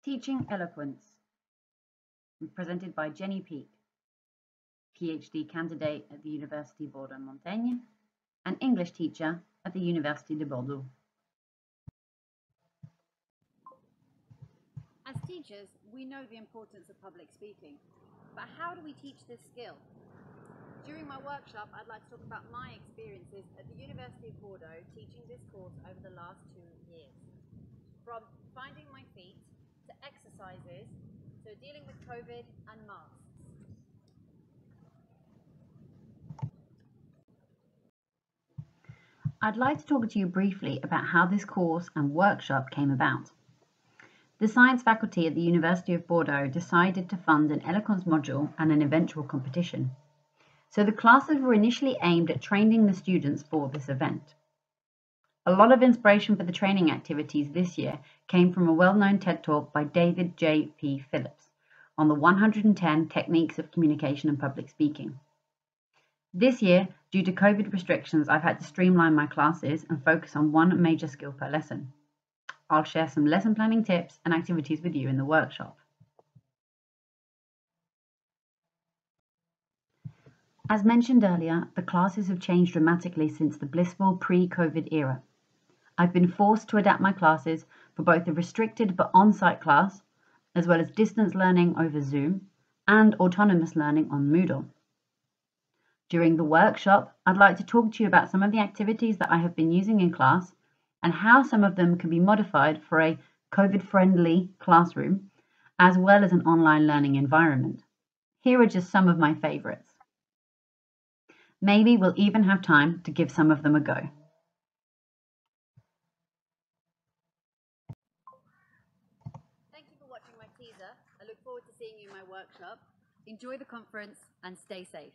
Teaching Eloquence, presented by Jeni Peake, PhD candidate at the University Bordeaux-Montaigne and English teacher at the University de Bordeaux. As teachers, we know the importance of public speaking, but how do we teach this skill? During my workshop, I'd like to talk about my experiences at the University of Bordeaux teaching this course over the last 2 years. From finding my feet, to exercises, to dealing with COVID and masks. I'd like to talk to you briefly about how this course and workshop came about. The science faculty at the University of Bordeaux decided to fund an eloquence module and an eventual competition. So the classes were initially aimed at training the students for this event. A lot of inspiration for the training activities this year came from a well-known TED Talk by David J.P. Phillips on the 110 techniques of communication and public speaking. This year, due to COVID restrictions, I've had to streamline my classes and focus on one major skill per lesson. I'll share some lesson planning tips and activities with you in the workshop. As mentioned earlier, the classes have changed dramatically since the blissful pre-COVID era. I've been forced to adapt my classes for both the restricted but on-site class, as well as distance learning over Zoom and autonomous learning on Moodle. During the workshop, I'd like to talk to you about some of the activities that I have been using in class and how some of them can be modified for a COVID-friendly classroom, as well as an online learning environment. Here are just some of my favorites. Maybe we'll even have time to give some of them a go. Thank you for watching my teaser. I look forward to seeing you in my workshop. Enjoy the conference and stay safe.